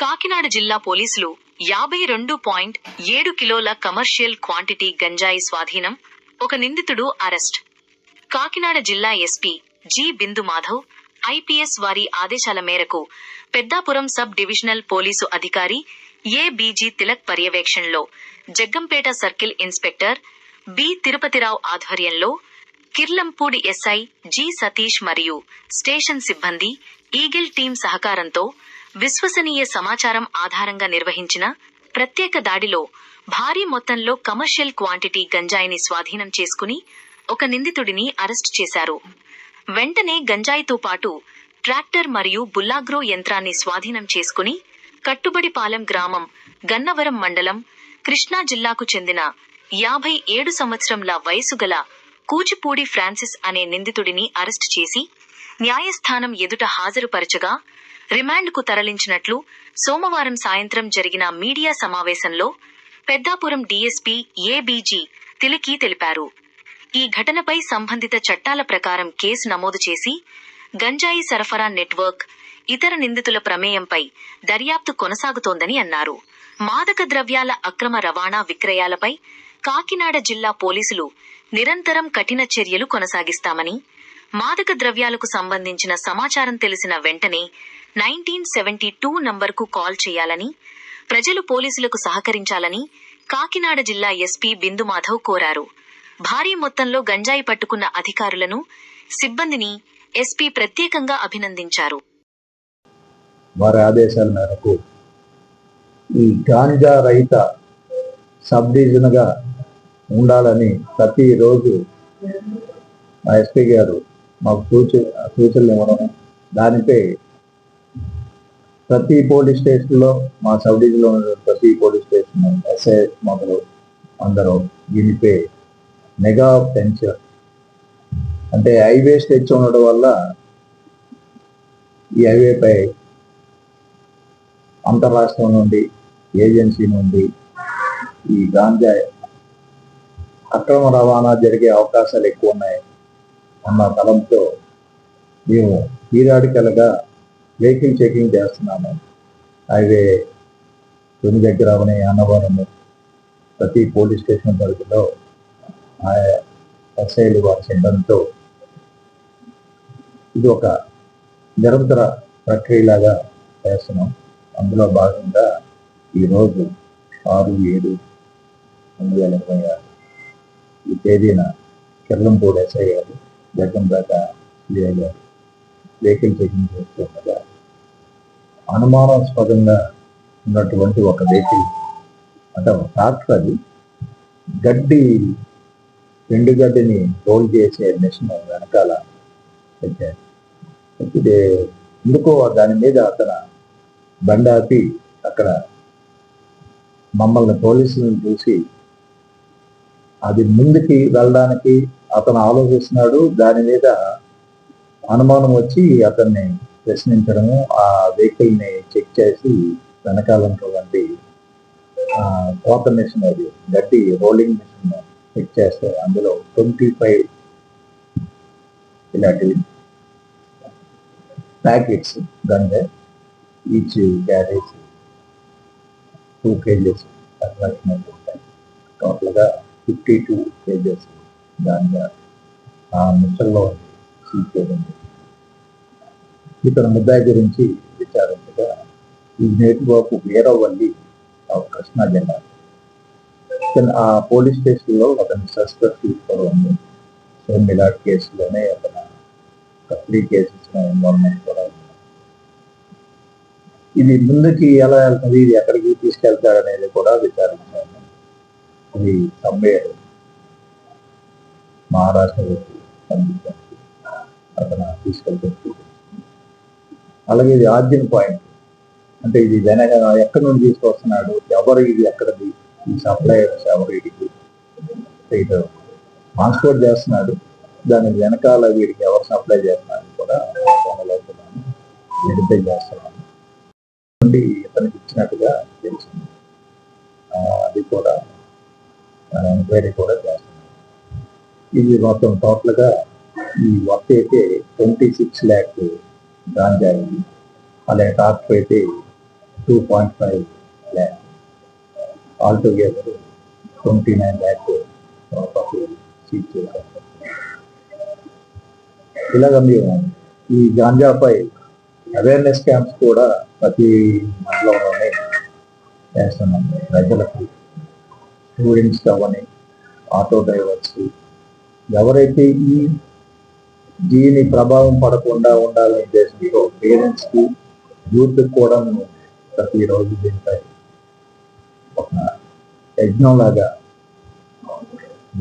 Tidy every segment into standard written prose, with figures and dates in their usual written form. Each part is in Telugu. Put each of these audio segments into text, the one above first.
కాకినాడ జిల్లా పోలీసులు 52.7 కిలోల కమర్షియల్ క్వాంటిటీ గంజాయి స్వాధీనం, ఒక నిందితుడు అరెస్ట్. కాకినాడ జిల్లా ఎస్పీ జి బిందు మాధవ్ ఐపీఎస్ వారి ఆదేశాల మేరకు పెద్దాపురం సబ్ డివిజనల్ పోలీసు అధికారి ఏబీజీ తిలక్ పర్యవేక్షణలో Jaggampeta circle inspector B Tirupathirao ఆధ్వర్యంలో కిర్లంపూడి ఎస్ఐ జి సతీష్ మరియు స్టేషన్ సిబ్బంది ఈగిల్ టీం సహకారంతో విశ్వసనీయ సమాచారం ఆధారంగా నిర్వహించిన ప్రత్యేక దాడిలో భారీ మొత్తంలో కమర్షియల్ క్వాంటిటీ గంజాయిని స్వాధీనం చేసుకుని ఒక నిందితుడిని అరెస్టు చేశారు. వెంటనే గంజాయితో పాటు ట్రాక్టర్ మరియు బుల్లాగ్రో యంత్రాన్ని స్వాధీనం చేసుకుని కట్టుబడిపాలెం గ్రామం, గన్నవరం మండలం, కృష్ణా జిల్లాకు చెందిన 57 సంవత్సరంల వయసు గల కూచిపూడి ఫ్రాన్సిస్ అనే నిందితుడిని అరెస్టు చేసి న్యాయస్థానం ఎదుట హాజరుపరచగా రిమాండ్కు తరలించినట్లు సోమవారం సాయంత్రం జరిగిన మీడియా సమావేశంలో పెద్దాపురం డీఎస్పీ ఏబీజీ తిలకి తెలిపారు. ఈ ఘటనపై సంబంధిత చట్టాల ప్రకారం కేసు నమోదు చేసి గంజాయి సరఫరా నెట్వర్క్, ఇతర నిందితుల ప్రమేయంపై దర్యాప్తు కొనసాగుతోందని అన్నారు. మాదక ద్రవ్యాల అక్రమ రవాణా, విక్రయాలపై కాకినాడ జిల్లా పోలీసులు నిరంతరం కఠిన చర్యలు కొనసాగిస్తామని, మాదక ద్రవ్యాలకు సంబంధించిన సమాచారం తెలిసిన వెంటనే 1972 నంబర్కు కాల్ చేయాలని, ప్రజలు పోలీసులకు సహకరించాలని కాకినాడ జిల్లా ఎస్పీ బిందు మాధవ్ కోరారు. భారీ మొత్తంలో గంజాయి పట్టుకున్న అధికారులను, సిబ్బందిని ఎస్పీ ప్రత్యేకంగా అభినందించారు. వారి ఆదేశాల మేరకు ఈ గాంజా రహిత సబ్ డివిజన్ గా ఉండాలని ప్రతిరోజు మా ఎస్పీ గారు మాకు సూచనలు ఇవ్వడం, దానిపై ప్రతి పోలీస్ స్టేషన్లో, మా సబ్ డివిజన్లో ఉన్న ప్రతి పోలీస్ స్టేషన్ ఎస్ఐ మొదలు అందరూ దీనిపై మెగా పెంచారు. అంటే హైవేస్ తెచ్చి ఉండడం వల్ల ఈ హైవేపై అంతర్రాష్ట్రం నుండి, ఏజెన్సీ నుండి ఈ గాంజా అక్రమ రవాణా జరిగే అవకాశాలు ఎక్కువ ఉన్నాయి అన్న తలంతో మేము పీరియాడికల్గా వెహికల్ చెకింగ్ చేస్తున్నాము. హైవే తొని దగ్గర అవని, అన్నవరము, ప్రతి పోలీస్ స్టేషన్ పరిధిలో ఎస్ఐలు వారి సిబ్బందితో ఇది ఒక నిరంతర ప్రక్రియలాగా చేస్తున్నాం. అందులో భాగంగా ఈరోజు 6/7/2026 ఈ తేదీన కిర్లంపూడి ఎస్ఐ గారు, జగ్గంపేట సిఐ గారు వెహికల్ చెకింగ్ చేస్తుండగా అనుమానాస్పదంగా ఉన్నటువంటి ఒక వెహికల్, అంటే ఒక ట్రాక్టర్, అది ఎండుగడ్డిని రోల్ చేసే మిషన్ వెనకాల పెట్టారు. ఎందుకో దాని మీద అతను బండి ఆపి అక్కడ మమ్మల్ని పోలీసులను చూసి అది ముందుకి వెళ్ళడానికి అతను ఆలోచిస్తున్నాడు. దాని మీద అనుమానం వచ్చి అతన్ని ప్రశ్నించడము, ఆ వెహికల్ ని చెక్ చేసి వెనకాలంటే కోత మిషన్, అది గడ్డి రోలింగ్ మిషన్ చెక్ చేస్తే అందులో 25 ఇలాంటి packets ganja, each carriage 2 kgs attraction ఉంటాయి. టోటల్గా 52 kgs గంజా ఆ మిషన్లో సీజ్ చేయడం. ఇతని ముద్దాయి గురించి విచారించగా ఈ నేటిబాబు వీరవల్లి కృష్ణా జిల్లా, ఆ పోలీస్ స్టేషన్లో అతని సస్పెక్ట్ కూడా ఉంది. సేమ్ ఇలాంటి కేసులోనే అతను 3 కేసెస్ ఇన్వాల్వ్మెంట్ కూడా ఉంది. ఇది ముందుకి ఎలా వెళ్తుంది, ఇది ఎక్కడికి తీసుకెళ్తాడనేది కూడా విచారించాను. ఇది సమ్మేరు మహారాష్ట్ర పంపించాను, అతను తీసుకెళ్తాడు. అలాగే ఇది ఆర్జిన్ పాయింట్, అంటే ఇది వెనక ఎక్కడి నుండి తీసుకొస్తున్నాడు, ఎవరు, ఇది ఎక్కడది, ఈ సప్లయర్స్ ఎవరు, వీడికి ట్రాన్స్పోర్ట్ చేస్తున్నాడు, దాని వెనకాల వీడికి ఎవరు సప్లై చేస్తున్నాడు కూడా వెరిఫై చేస్తున్నాను. ఇతనికి ఇచ్చినట్టుగా తెలిసింది. అది కూడా ఎంక్వైరీ కూడా చేస్తున్నాను. ఇది మొత్తం టోటల్గా ఈ వర్క్ అయితే 26 lakh గాంజా, అలాగే టాప్ అయితే 2.5 lakh. Altogether 29 lakh property seize చేశారు. ఇలాగ మేము ఈ గాంజాపై అవేర్నెస్ క్యాంప్స్ కూడా ప్రతి మండలంలోనే చేస్తున్నాం. ప్రజలకు, స్టూడెంట్స్ అవని, ఆటో డ్రైవర్స్, ఎవరైతే దీని ప్రభావం పడకుండా ఉండాలనే ఉద్దేశంతో పేరెంట్స్కి, యూత్ కూడా ప్రతిరోజు దీనిపై ఒక యజ్ఞం లాగా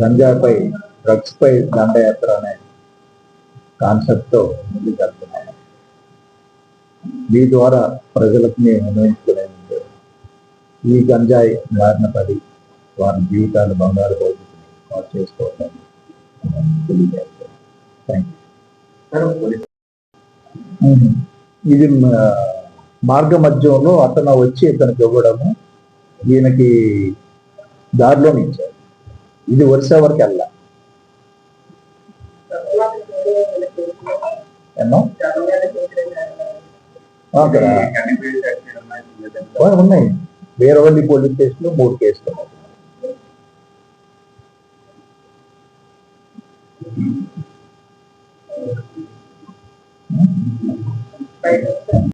గంజాపై, డ్రగ్స్ పై దండయాత్ర అనే కాన్సెప్ట్తో ముందుకు వెళ్తున్నాము. దీని ద్వారా ప్రజలకు మేము నిర్ణయించుకునేది ఈ గంజాయి బారిన పడి వారి జీవితాలు బంగారు భవిష్యత్తుని పాటు చేసుకోవడం తెలియజేస్తాం. Thank you. ఇది మార్గ మధ్యంలో అతను వచ్చి ఇతనికి ఇవ్వడము, ఈయనకి దారిలో ఇచ్చారు. ఇది వరుస వరకు వెళ్ళా ఎన్నో ఉన్నాయి. వీరవల్లి పోలీస్ స్టేషన్లో 3 కేసులు ఉన్నాయి.